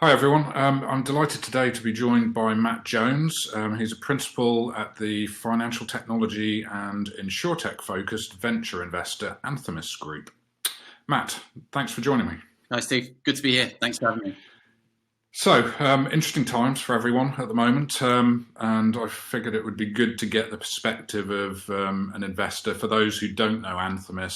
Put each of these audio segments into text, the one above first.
Hi everyone. I'm delighted today to be joined by Matt Jones. He's a principal at the financial technology and insurtech focused venture investor Anthemis Group. Matt, thanks for joining me. Hi, Steve. Good to be here. Thanks for having me. So, interesting times for everyone at the moment, and I figured it would be good to get the perspective of an investor. For those who don't know Anthemis,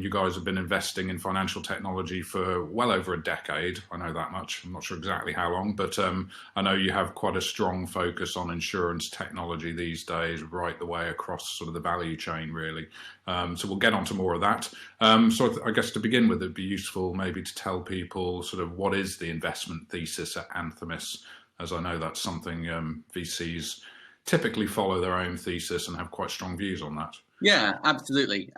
you guys have been investing in financial technology for well over a decade. I know that much. I'm not sure exactly how long, but I know you have quite a strong focus on insurance technology these days, right the way across sort of the value chain, really. So we'll get on to more of that. So I guess to begin with, it'd be useful maybe to tell people sort of what is the investment thesis at Anthemis, as I know that's something VCs typically follow their own thesis and have quite strong views on that. Yeah, absolutely.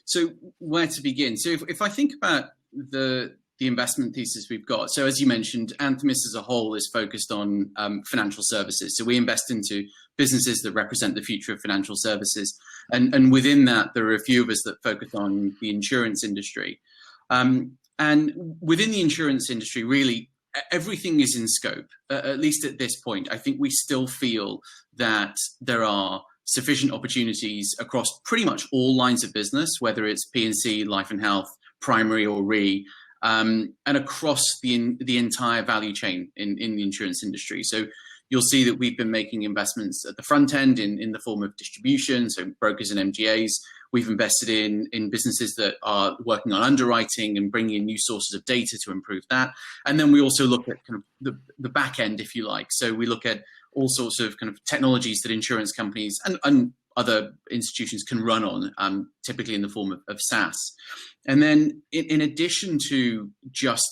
So where to begin? So if I think about the investment thesis we've got, so as you mentioned, Anthemis as a whole is focused on financial services. So we invest into businesses that represent the future of financial services. And within that, there are a few of us that focus on the insurance industry. And within the insurance industry, really, everything is in scope, at least at this point. I think we still feel that there are sufficient opportunities across pretty much all lines of business, whether it's P&C, life and health, primary or re, and across the entire value chain in the insurance industry. So you'll see that we've been making investments at the front end in the form of distribution, so brokers and MGAs. We've invested in businesses that are working on underwriting and bringing in new sources of data to improve that. And then we also look at kind of the back end, if you like. So we look at all sorts of kind of technologies that insurance companies and other institutions can run on, typically in the form of SaaS. And then in addition to just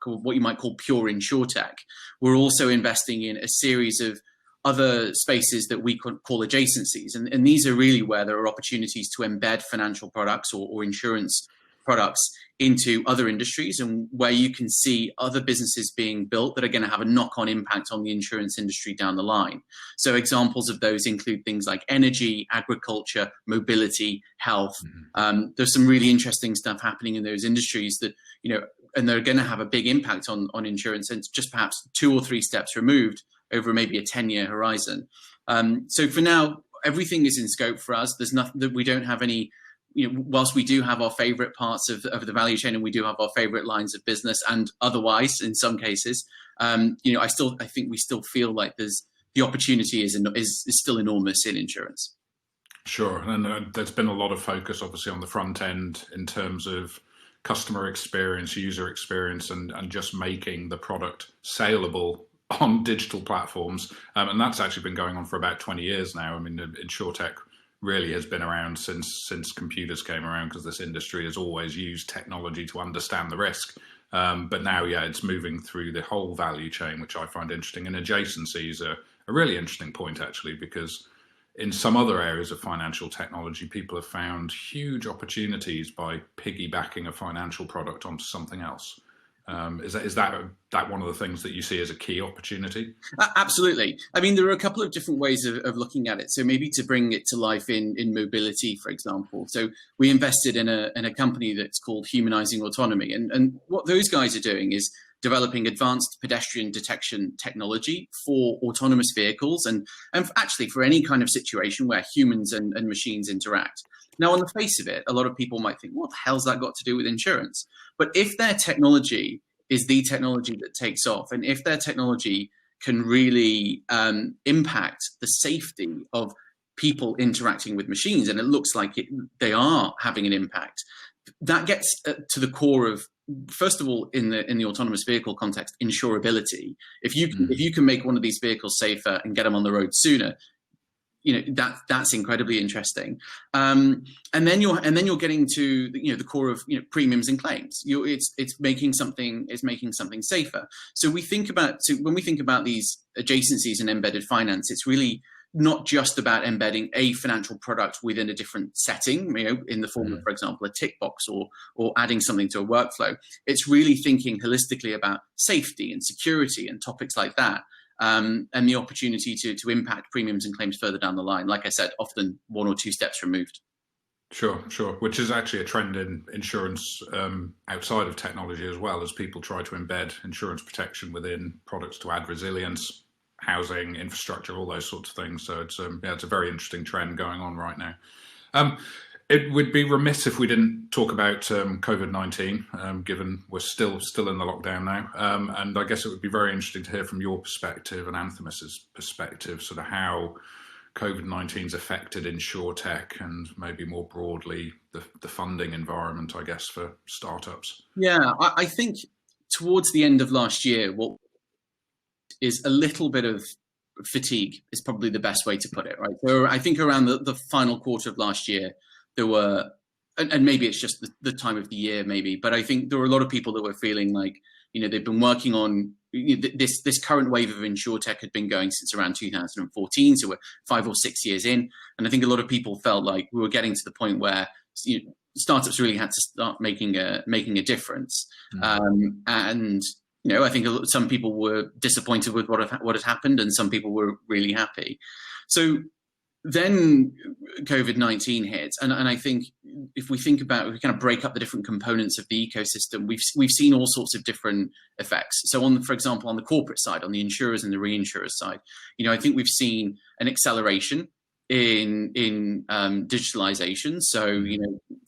what you might call pure insurtech, we're also investing in a series of other spaces that we could call adjacencies. And these are really where there are opportunities to embed financial products or insurance products into other industries, and where you can see other businesses being built that are going to have a knock-on impact on the insurance industry down the line. So examples of those include things like energy, agriculture, mobility, health. There's some really interesting stuff happening in those industries that, and they're going to have a big impact on insurance, and just perhaps 2 or 3 steps removed over maybe a 10-year horizon. So for now, everything is in scope for us. There's nothing that we don't have any, whilst we do have our favorite parts of the value chain, and we do have our favorite lines of business and otherwise in some cases, I think we still feel like the opportunity is still enormous in insurance. Sure. And there's been a lot of focus obviously on the front end in terms of customer experience, user experience, and just making the product saleable on digital platforms. And that's actually been going on for about 20 years now. I mean, insurtech really has been around since computers came around, because this industry has always used technology to understand the risk. But now, it's moving through the whole value chain, which I find interesting. And adjacencies are a really interesting point, actually, because in some other areas of financial technology, people have found huge opportunities by piggybacking a financial product onto something else. Is that one of the things that you see as a key opportunity? Absolutely. I mean, there are a couple of different ways of looking at it. So maybe to bring it to life in mobility, for example. So we invested in a company that's called Humanizing Autonomy. And what those guys are doing is developing advanced pedestrian detection technology for autonomous vehicles and actually for any kind of situation where humans and machines interact. Now, on the face of it, a lot of people might think, what the hell's that got to do with insurance? But if their technology is the technology that takes off, and if their technology can really impact the safety of people interacting with machines, and it looks like they are having an impact, that gets to the core of, first of all, in the autonomous vehicle context, insurability. If you can make one of these vehicles safer and get them on the road sooner, that's incredibly interesting. And then you're getting to the core of premiums and claims. It's making something safer. So when we think about these adjacencies in embedded finance, it's really not just about embedding a financial product within a different setting, in the form of, for example, a tick box or adding something to a workflow. It's really thinking holistically about safety and security and topics like that. And the opportunity to impact premiums and claims further down the line. Like I said, often 1 or 2 steps removed. Sure, sure. Which is actually a trend in insurance outside of technology as well, as people try to embed insurance protection within products to add resilience, housing, infrastructure, all those sorts of things. So it's a very interesting trend going on right now. Um, it would be remiss if we didn't talk about COVID-19, given we're still in the lockdown now. And I guess it would be very interesting to hear from your perspective and Anthemis's perspective, sort of how COVID-19's affected insurtech and maybe more broadly the funding environment, I guess, for startups. Yeah, I think towards the end of last year, what is a little bit of fatigue is probably the best way to put it, right? So I think around the final quarter of last year, there were, and maybe it's just the time of the year, maybe, but I think there were a lot of people that were feeling like, they've been working on this current wave of insurtech had been going since around 2014, so we're 5 or 6 years in, and I think a lot of people felt like we were getting to the point where startups really had to start making a difference, and I think some people were disappointed with what had happened, and some people were really happy. So then COVID-19 hits, and I think if we think about, we kind of break up the different components of the ecosystem, we've seen all sorts of different effects. So for example, on the corporate side, on the insurers and the reinsurers side, I think we've seen an acceleration in digitalization. So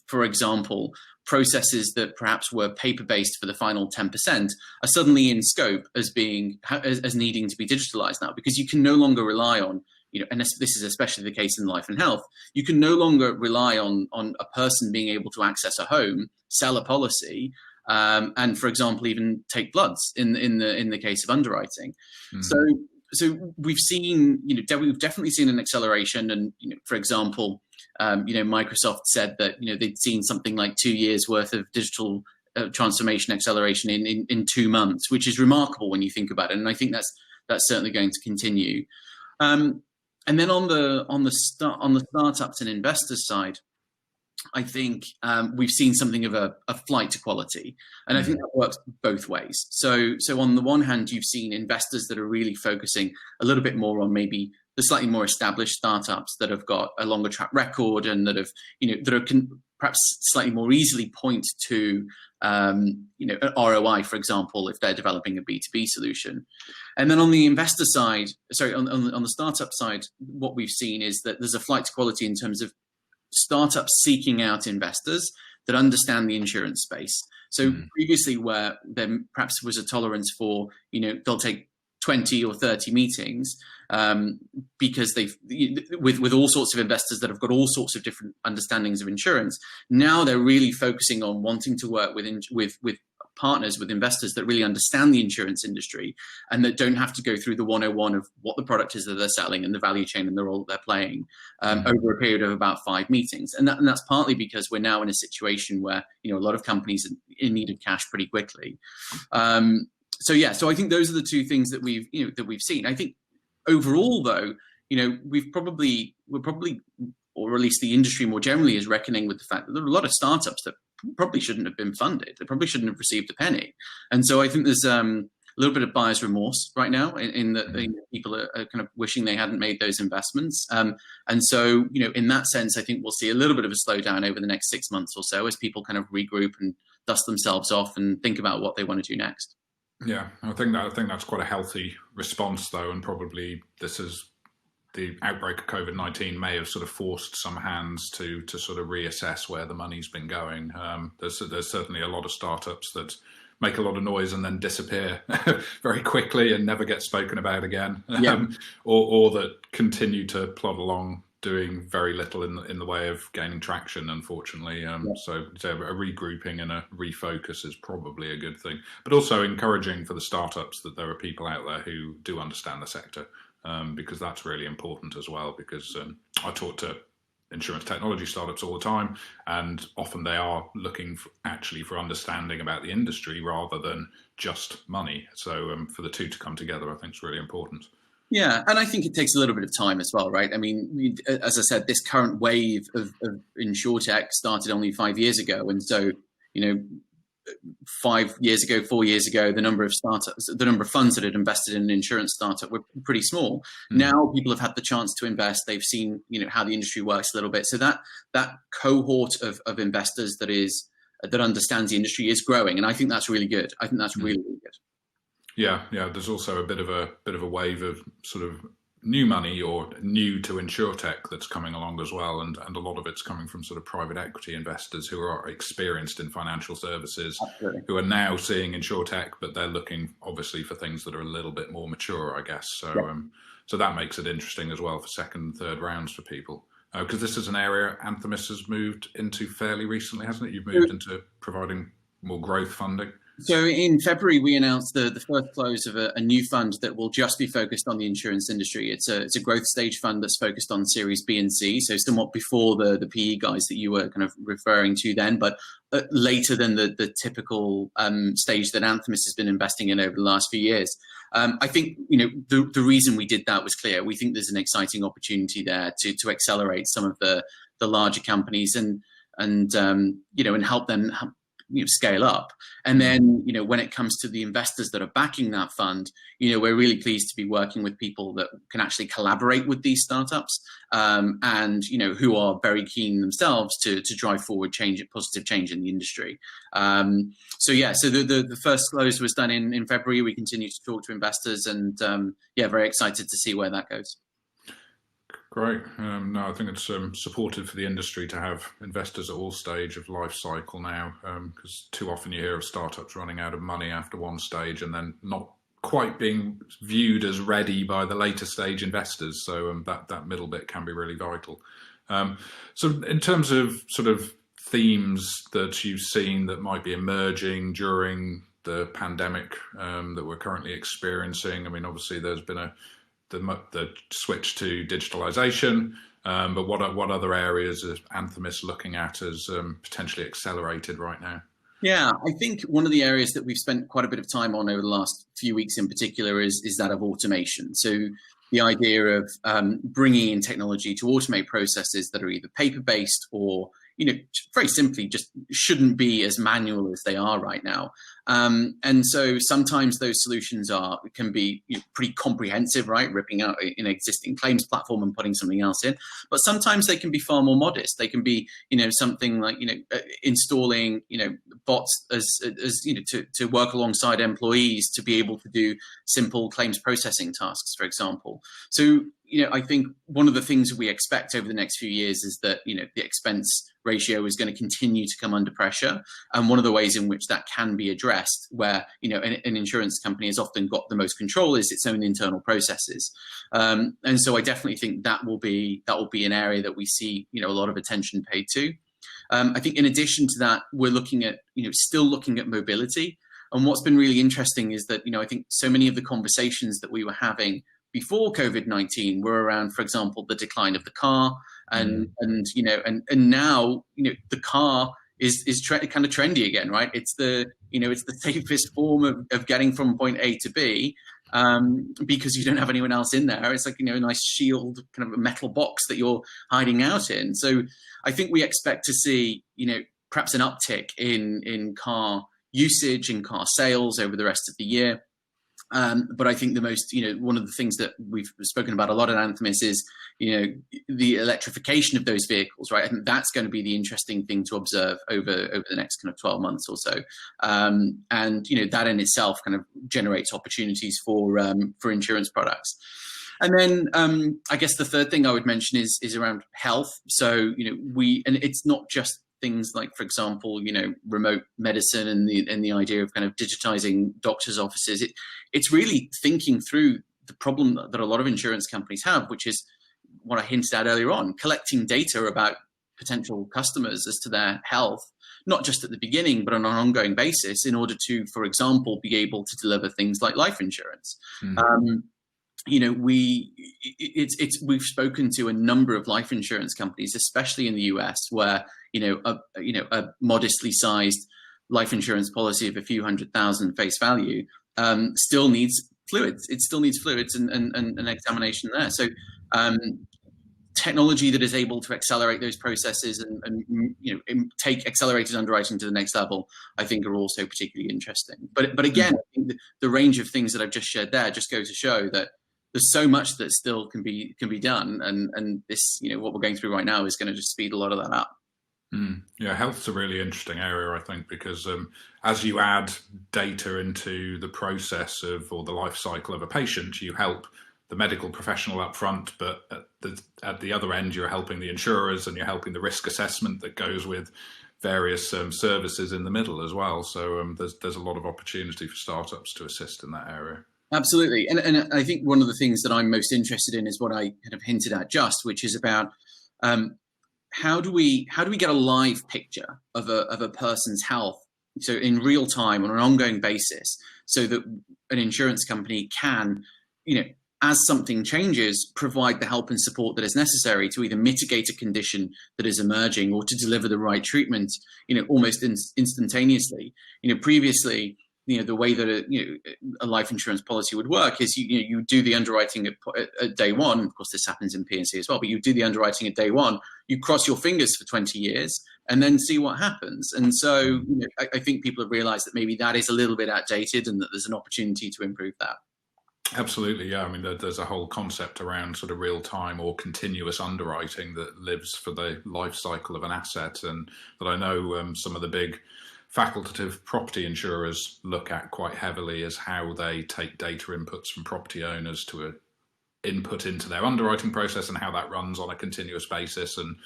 for example, processes that perhaps were paper-based for the final 10% are suddenly in scope as needing to be digitalized now, because you can no longer rely on, and this is especially the case in life and health, you can no longer rely on a person being able to access a home, sell a policy, and for example, even take bloods in the case of underwriting. So we've seen, we've definitely seen an acceleration, and for example, Microsoft said that they'd seen something like 2 years worth of digital transformation acceleration in 2 months, which is remarkable when you think about it, and I think that's certainly going to continue. And then on the startups and investors side, I think we've seen something of a flight to quality, and I think that works both ways. So on the one hand, you've seen investors that are really focusing a little bit more on maybe the slightly more established startups that have got a longer track record and that can perhaps slightly more easily point to an ROI, for example, if they're developing a B2B solution. And then on the investor side, on the startup side, what we've seen is that there's a flight to quality in terms of startups seeking out investors that understand the insurance space. So previously, where there perhaps was a tolerance for, they'll take 20 or 30 meetings because with all sorts of investors that have got all sorts of different understandings of insurance. Now they're really focusing on wanting to work with partners, with investors that really understand the insurance industry and that don't have to go through the 101 of what the product is that they're selling and the value chain and the role that they're playing over a period of about 5 meetings. And that's partly because we're now in a situation where, a lot of companies are in need of cash pretty quickly. So I think those are the two things that we've seen. I think overall, though, we're probably, or at least the industry more generally, is reckoning with the fact that there are a lot of startups that probably shouldn't have been funded. They probably shouldn't have received a penny. And so I think there's a little bit of buyer's remorse right now in that people are kind of wishing they hadn't made those investments. And so, in that sense, I think we'll see a little bit of a slowdown over the next 6 months or so as people kind of regroup and dust themselves off and think about what they want to do next. Yeah, I think that's quite a healthy response, though, and probably the outbreak of COVID-19 may have sort of forced some hands to sort of reassess where the money's been going. There's certainly a lot of startups that make a lot of noise and then disappear very quickly and never get spoken about again, or that continue to plod along doing very little in the way of gaining traction, unfortunately. So a regrouping and a refocus is probably a good thing, but also encouraging for the startups that there are people out there who do understand the sector, because that's really important as well, because I talk to insurance technology startups all the time, and often they are looking for understanding about the industry rather than just money. So for the two to come together, I think is really important. Yeah, and I think it takes a little bit of time as well, right? I mean, as I said, this current wave of insurtech started only 5 years ago, and so 5 years ago, 4 years ago, the number of funds that had invested in an insurance startup were pretty small. Now people have had the chance to invest. They've seen, how the industry works a little bit. So that cohort of investors that understands the industry is growing, and I think that's really good. I think that's really, really good. Yeah. There's also a bit of a wave of sort of new money or new to insurtech that's coming along as well, and a lot of it's coming from sort of private equity investors who are experienced in financial services. Absolutely. Who are now seeing insurtech, but they're looking obviously for things that are a little bit more mature, I guess. So so that makes it interesting as well for second and third rounds for people, because this is an area Anthemis has moved into fairly recently, hasn't it? You've moved into providing more growth funding. So in February, we announced the first close of a new fund that will just be focused on the insurance industry. It's a growth stage fund that's focused on Series B and C, so somewhat before the PE guys that you were kind of referring to then, but later than the typical stage that Anthemis has been investing in over the last few years. I think the reason we did that was clear. We think there's an exciting opportunity there to accelerate some of the larger companies and help them scale up. And then, when it comes to the investors that are backing that fund, we're really pleased to be working with people that can actually collaborate with these startups, and, who are very keen themselves to drive forward positive change in the industry. So the first close was done in February. We continue to talk to investors, and very excited to see where that goes. Great. No, I think it's supportive for the industry to have investors at all stage of life cycle now, because too often you hear of startups running out of money after one stage and then not quite being viewed as ready by the later stage investors. So that middle bit can be really vital. So in terms of sort of themes that you've seen that might be emerging during the pandemic that we're currently experiencing, I mean, obviously there's been the switch to digitalization, but what other areas is Anthemis looking at as potentially accelerated right now? Yeah, I think one of the areas that we've spent quite a bit of time on over the last few weeks in particular is that of automation. So the idea of bringing in technology to automate processes that are either paper-based or, very simply just shouldn't be as manual as they are right now. And so sometimes those solutions can be pretty comprehensive, right? Ripping out an existing claims platform and putting something else in. But sometimes they can be far more modest. They can be, something like, installing, bots as to work alongside employees to be able to do simple claims processing tasks, for example. So, I think one of the things that we expect over the next few years is that, the expense ratio is going to continue to come under pressure. And one of the ways in which that can be addressed, where, an insurance company has often got the most control, is its own internal processes. And so I definitely think that will be an area that we see, a lot of attention paid to. I think in addition to that, we're looking at, still looking at mobility. And what's been really interesting is that, I think so many of the conversations that we were having before COVID-19 were around, for example, the decline of the car, and now the car is kind of trendy again, right? It's the safest form of getting from point A to B, because you don't have anyone else in there. It's like a nice shield, kind of a metal box that you're hiding out in. So I think we expect to see perhaps an uptick in car usage and car sales over the rest of the year. But I think the most, one of the things that we've spoken about a lot at Anthemis is, the electrification of those vehicles, right? I think that's going to be the interesting thing to observe over the next kind of 12 months or so. And, that in itself kind of generates opportunities for insurance products. And then I guess the third thing I would mention is around health. So, and it's not just things like, for example, remote medicine and the idea of kind of digitizing doctors' offices. It's really thinking through the problem that a lot of insurance companies have, which is what I hinted at earlier on, collecting data about potential customers as to their health, not just at the beginning, but on an ongoing basis, in order to, for example, be able to deliver things like life insurance. We've spoken to a number of life insurance companies, especially in the US, where a modestly sized life insurance policy of a few $100,000 face value still needs fluids. It still needs fluids and an examination there. So technology that is able to accelerate those processes and take accelerated underwriting to the next level, I think are also particularly interesting. But again, I think the range of things that I've just shared there just go to show that there's so much that still can be done, and this, what we're going through right now is going to just speed a lot of that up. Yeah, health's a really interesting area, I think, because as you add data into the process or the life cycle of a patient, you help the medical professional up front, but at the other end, you're helping the insurers and you're helping the risk assessment that goes with various services in the middle as well. So there's a lot of opportunity for startups to assist in that area. Absolutely, and I think one of the things that I'm most interested in is what I kind of hinted at just, which is about how do we get a live picture of a person's health, so in real time on an ongoing basis, so that an insurance company can, as something changes, provide the help and support that is necessary to either mitigate a condition that is emerging or to deliver the right treatment, almost instantaneously. Previously, the way that a life insurance policy would work is you do the underwriting at day one. Of course, this happens in P&C as well, but you do the underwriting at day one, you cross your fingers for 20 years and then see what happens. And so I think people have realized that maybe that is a little bit outdated and that there's an opportunity to improve that. Absolutely, yeah. I mean, there's a whole concept around sort of real-time or continuous underwriting that lives for the life cycle of an asset, and that I know some of the big facultative property insurers look at quite heavily as how they take data inputs from property owners to input into their underwriting process and how that runs on a continuous basis, and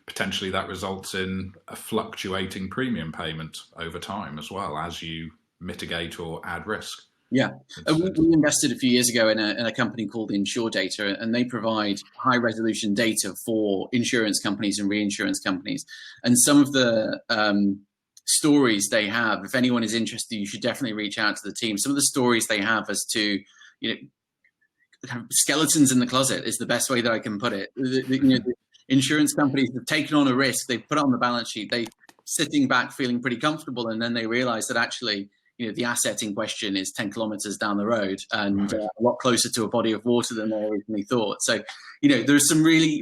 potentially that results in a fluctuating premium payment over time as well as you mitigate or add risk. Yeah, we invested a few years ago in a company called insurtech, and they provide high resolution data for insurance companies and reinsurance companies. And some of the stories they have, if anyone is interested, you should definitely reach out to the team. Some of the stories they have as to, skeletons in the closet is the best way that I can put it. The insurance companies have taken on a risk, they've put it on the balance sheet, they sitting back feeling pretty comfortable, and then they realize that actually, the asset in question is 10 kilometers down the road and a lot closer to a body of water than they originally thought. So, there's some really,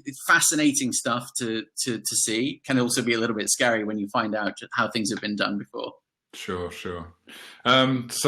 it's fascinating stuff to see. Can also be a little bit scary when you find out how things have been done before. Sure. So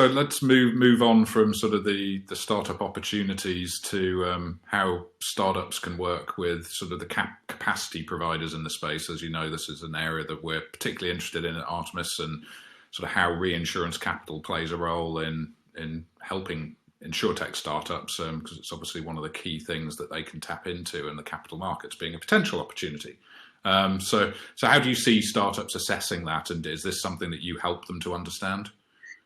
let's move on from sort of the startup opportunities to how startups can work with sort of the capacity providers in the space. As you know, this is an area that we're particularly interested in at Artemis, and sort of how reinsurance capital plays a role in helping insurtech startups, because it's obviously one of the key things that they can tap into, and the capital markets being a potential opportunity. So how do you see startups assessing that, and is this something that you help them to understand?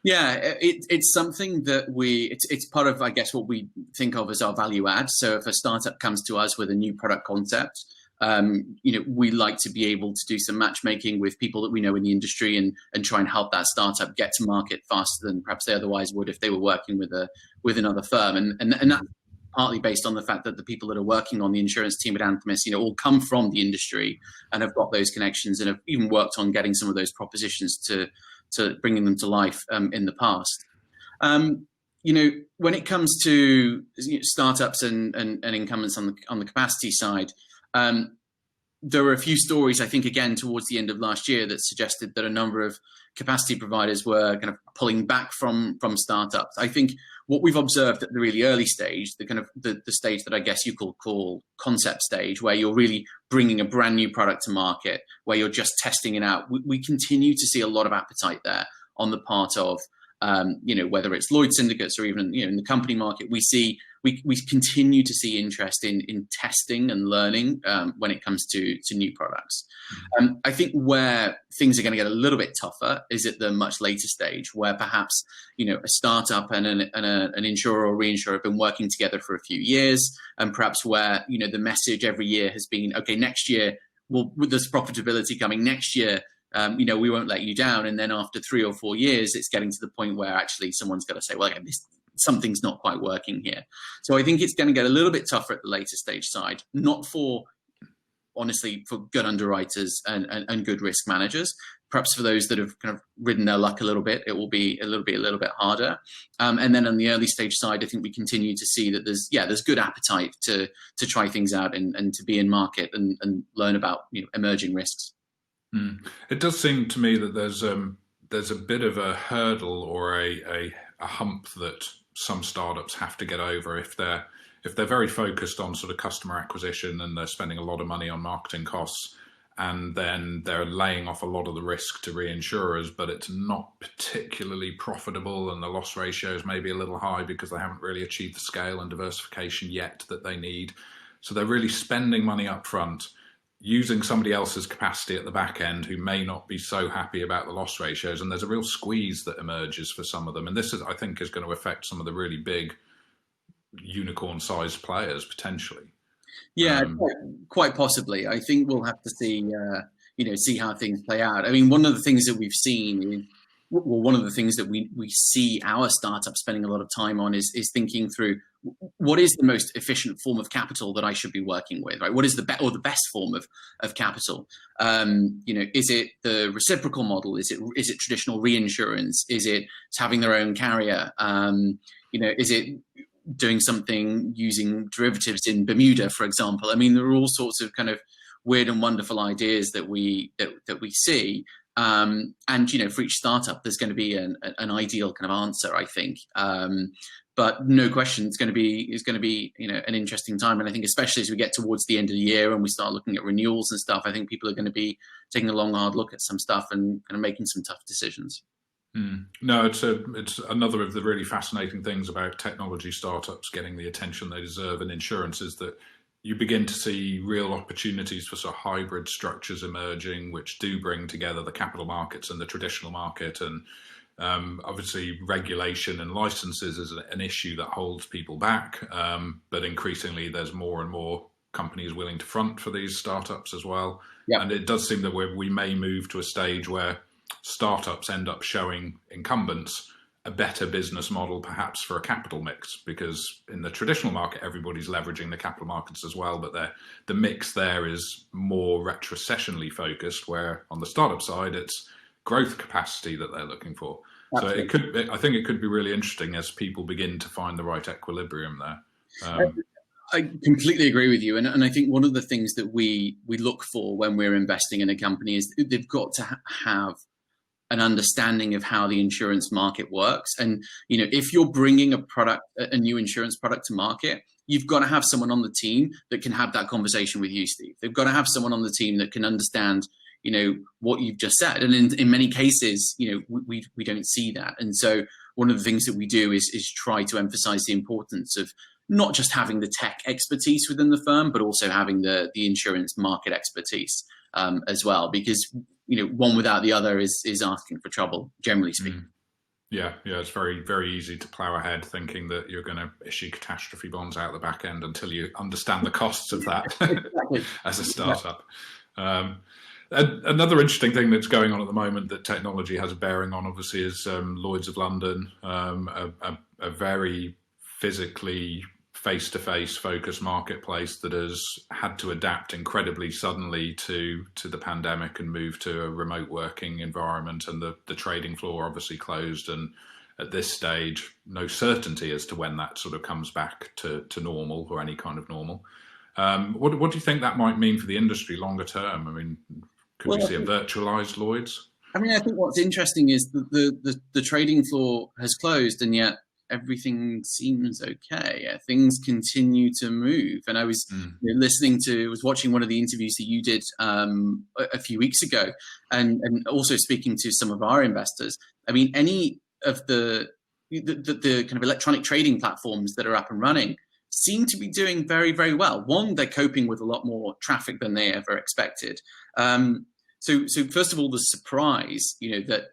Yeah, it's something that it's part of, I guess, what we think of as our value add. So if a startup comes to us with a new product concept, we like to be able to do some matchmaking with people that we know in the industry and try and help that startup get to market faster than perhaps they otherwise would if they were working with another firm. And that's partly based on the fact that the people that are working on the insurance team at Anthemis, all come from the industry and have got those connections and have even worked on getting some of those propositions to bringing them to life in the past. When it comes to startups and incumbents on the capacity side, there were a few stories, I think, again, towards the end of last year that suggested that a number of capacity providers were kind of pulling back from startups. I think what we've observed at the really early stage, the kind of the stage that I guess you could call concept stage, where you're really bringing a brand new product to market, where you're just testing it out, we continue to see a lot of appetite there on the part of, whether it's Lloyds syndicates or even, in the company market, we continue to see interest in testing and learning when it comes to new products. I think where things are going to get a little bit tougher is at the much later stage, where perhaps a startup and an insurer or reinsurer have been working together for a few years, and perhaps where the message every year has been, okay, next year, well, with this profitability coming next year, we won't let you down. And then after 3 or 4 years, it's getting to the point where actually someone's got to say, well, something's not quite working here. So I think it's going to get a little bit tougher at the later stage side, not honestly for good underwriters and good risk managers, Perhaps for those that have kind of ridden their luck a little bit, it will be a little bit harder. And then on the early stage side, I think we continue to see that there's good appetite to try things out and to be in market and learn about emerging risks. It does seem to me that there's a bit of a hurdle or a hump that some startups have to get over if they're very focused on sort of customer acquisition and they're spending a lot of money on marketing costs, and then they're laying off a lot of the risk to reinsurers, but it's not particularly profitable and the loss ratios may be a little high because they haven't really achieved the scale and diversification yet that they need. So they're really spending money up front, using somebody else's capacity at the back end who may not be so happy about the loss ratios, and there's a real squeeze that emerges for some of them. And this is, I think, is going to affect some of the really big unicorn-sized players potentially. Yeah, quite possibly. I think we'll have to see, see how things play out. I mean, one of the things that we've seen, one of the things that we see our startup spending a lot of time on is thinking through what is the most efficient form of capital that I should be working with, right? What is the best form of capital? Is it the reciprocal model? Is it traditional reinsurance? Is it having their own carrier? Is it doing something using derivatives in Bermuda, for example? I mean, there are all sorts of kind of weird and wonderful ideas that we see. And for each startup, there's going to be an ideal kind of answer, I think. But no question, it's going to be an interesting time. And I think especially as we get towards the end of the year and we start looking at renewals and stuff, I think people are going to be taking a long, hard look at some stuff and kind of making some tough decisions. No, it's another of the really fascinating things about technology startups getting the attention they deserve in insurance is that you begin to see real opportunities for sort of hybrid structures emerging, which do bring together the capital markets and the traditional market. And obviously regulation and licenses is an issue that holds people back. But increasingly there's more and more companies willing to front for these startups as well. Yep. And it does seem that we may move to a stage where startups end up showing incumbents a better business model, perhaps for a capital mix, because in the traditional market, everybody's leveraging the capital markets as well, but the mix there is more retrocessionally focused, where on the startup side, it's growth capacity that they're looking for. Absolutely. So I think it could be really interesting as people begin to find the right equilibrium there. I completely agree with you. And I think one of the things that we look for when we're investing in a company is they've got to have an understanding of how the insurance market works. And, if you're bringing a new insurance product to market, you've got to have someone on the team that can have that conversation with you, Steve. They've got to have someone on the team that can understand, what you've just said. And in many cases, we don't see that. And so one of the things that we do is try to emphasize the importance of not just having the tech expertise within the firm, but also having the insurance market expertise as well, because one without the other is asking for trouble, generally speaking. Yeah, it's very, very easy to plow ahead thinking that you're going to issue catastrophe bonds out the back end until you understand the costs of that exactly. As a startup. Yeah. Another interesting thing that's going on at the moment that technology has a bearing on, obviously, is Lloyds of London, a very physically face-to-face focused marketplace that has had to adapt incredibly suddenly to the pandemic and move to a remote working environment, and the trading floor obviously closed, and at this stage no certainty as to when that sort of comes back to normal or any kind of normal. What do you think that might mean for the industry longer term? I mean, could we see a virtualized Lloyds? I mean, I think what's interesting is the trading floor has closed, and yet everything seems okay. Things continue to move. And I was was watching one of the interviews that you did a few weeks ago, and also speaking to some of our investors. I mean, any of the kind of electronic trading platforms that are up and running seem to be doing very, very well. One, they're coping with a lot more traffic than they ever expected. So first of all, the surprise, that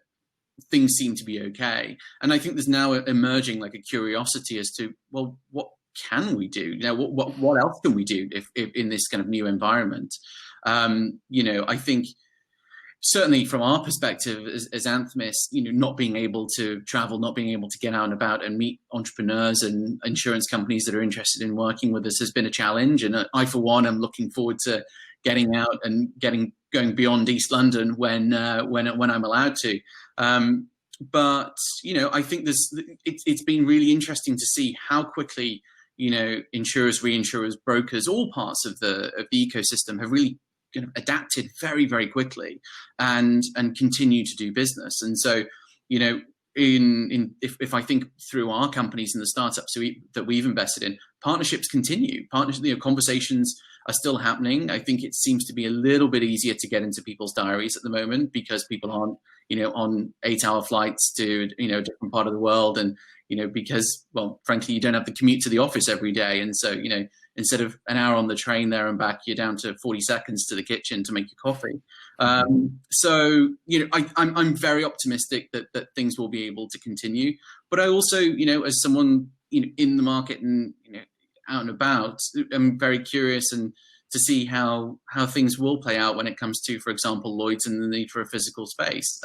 things seem to be okay. And I think there's now emerging like a curiosity as to, well, what can we do? What else can we do if in this kind of new environment? I think certainly from our perspective as Anthemis, not being able to travel, not being able to get out and about and meet entrepreneurs and insurance companies that are interested in working with us has been a challenge. And I, for one, am looking forward to getting out and going beyond East London when I'm allowed to. But I think it's been really interesting to see how quickly insurers, reinsurers, brokers, all parts of the ecosystem have really kind of adapted very, very quickly and continue to do business. And so if I think through our companies and the startups that we've invested in, partnerships continue. Conversations are still happening. I think it seems to be a little bit easier to get into people's diaries at the moment because people aren't, on 8-hour flights to, a different part of the world. And, because, well, frankly, you don't have the commute to the office every day. And so, instead of an hour on the train there and back, you're down to 40 seconds to the kitchen to make your coffee. So, I'm very optimistic that things will be able to continue. But I also, as someone, in the market and, out and about, I'm very curious and to see how things will play out when it comes to, for example, Lloyds and the need for a physical space.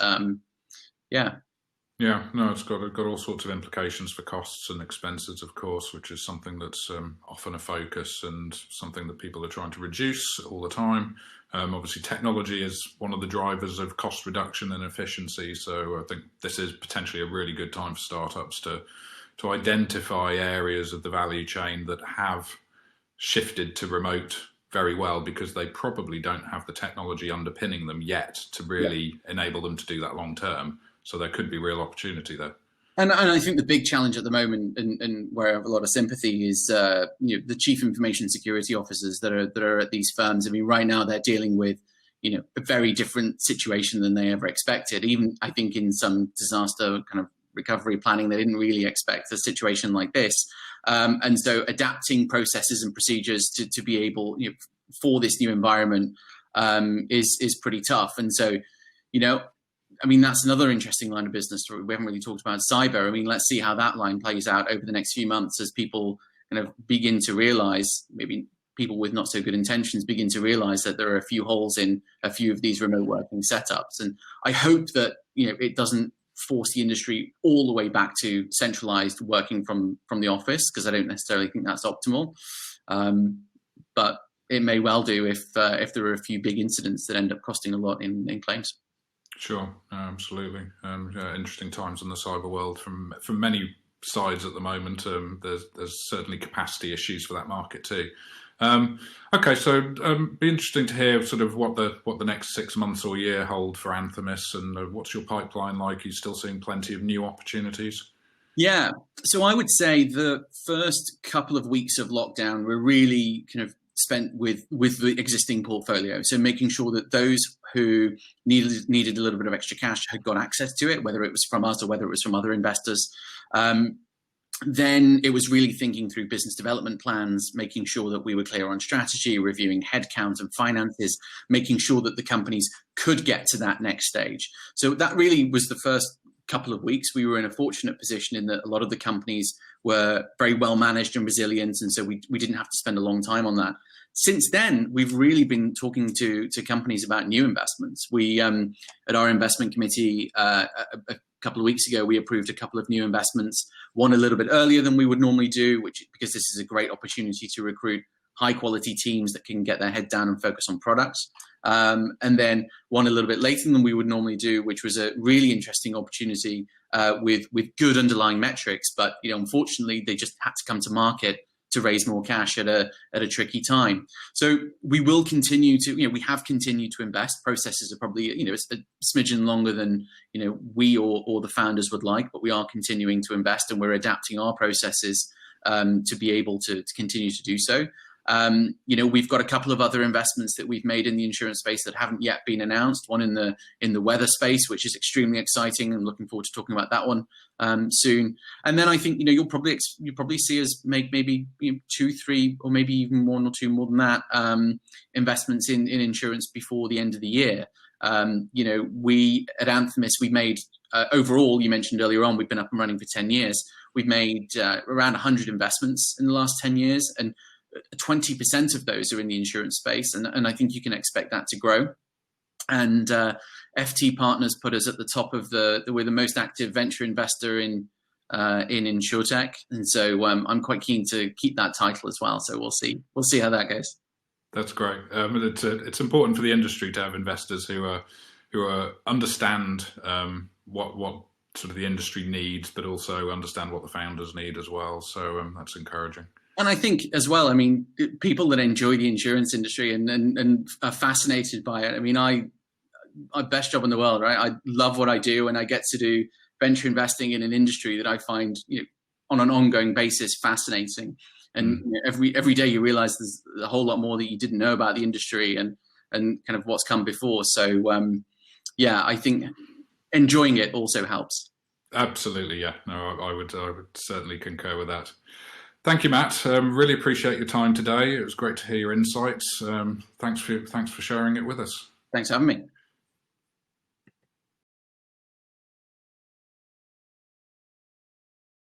Yeah, no, it's got all sorts of implications for costs and expenses, of course, which is something that's often a focus and something that people are trying to reduce all the time. Obviously, technology is one of the drivers of cost reduction and efficiency. So I think this is potentially a really good time for startups to identify areas of the value chain that have shifted to remote very well, because they probably don't have the technology underpinning them yet to really enable them to do that long term. So there could be real opportunity there. And I think the big challenge at the moment, and where I have a lot of sympathy, is the chief information security officers that are at these firms. I mean, right now they're dealing with a very different situation than they ever expected. Even I think in some disaster kind of recovery planning, they didn't really expect a situation like this. And so adapting processes and procedures to be able for this new environment is pretty tough. And so I mean, that's another interesting line of business. We haven't really talked about cyber. I mean, let's see how that line plays out over the next few months as people kind of begin to realize, maybe people with not so good intentions begin to realize that there are a few holes in a few of these remote working setups. And I hope that, it doesn't force the industry all the way back to centralized working from the office, because I don't necessarily think that's optimal. But it may well do if there are a few big incidents that end up costing a lot in claims. Sure, absolutely. Interesting times in the cyber world from many sides at the moment. There's certainly capacity issues for that market too. Okay, so be interesting to hear sort of what the next 6 months or year hold for Anthemis, and what's your pipeline like? Are you still seeing plenty of new opportunities? Yeah, so I would say the first couple of weeks of lockdown were really kind of spent with the existing portfolio. So making sure that those who needed a little bit of extra cash had got access to it, whether it was from us or whether it was from other investors. Then it was really thinking through business development plans, making sure that we were clear on strategy, reviewing headcount and finances, making sure that the companies could get to that next stage. So that really was the first couple of weeks. We were in a fortunate position in that a lot of the companies were very well managed and resilient, and so we didn't have to spend a long time on that. Since then, we've really been talking to companies about new investments. We, at our investment committee a couple of weeks ago, we approved a couple of new investments, one a little bit earlier than we would normally do, because this is a great opportunity to recruit high quality teams that can get their head down and focus on products. And then one a little bit later than we would normally do, which was a really interesting opportunity with good underlying metrics. But unfortunately, they just had to come to market to raise more cash at a tricky time. So we will continue to, we have continued to invest. Processes are probably, it's a smidgen longer than, we or the founders would like, but we are continuing to invest, and we're adapting our processes to be able to continue to do so. We've got a couple of other investments that we've made in the insurance space that haven't yet been announced. One in the weather space, which is extremely exciting. I'm looking forward to talking about that one soon. And then I think you'll probably see us make maybe 2, 3, or maybe even 1 or 2 more than that investments in insurance before the end of the year. We at Anthemis, we made overall. You mentioned earlier on, we've been up and running for 10 years. We've made around 100 investments in the last 10 years, and 20% of those are in the insurance space, and I think you can expect that to grow. And FT Partners put us at the top of we're the most active venture investor in insurtech, and so I'm quite keen to keep that title as well. So we'll see how that goes. That's great. It's important for the industry to have investors who understand what sort of the industry needs, but also understand what the founders need as well. So that's encouraging. And I think as well, I mean, people that enjoy the insurance industry and are fascinated by it. I mean, I best job in the world, right? I love what I do, and I get to do venture investing in an industry that I find, on an ongoing basis fascinating. And every day you realize there's a whole lot more that you didn't know about the industry and kind of what's come before. So yeah, I think enjoying it also helps. Absolutely, yeah. No, I would certainly concur with that. Thank you, Matt. Really appreciate your time today. It was great to hear your insights. Thanks for sharing it with us. Thanks for having me.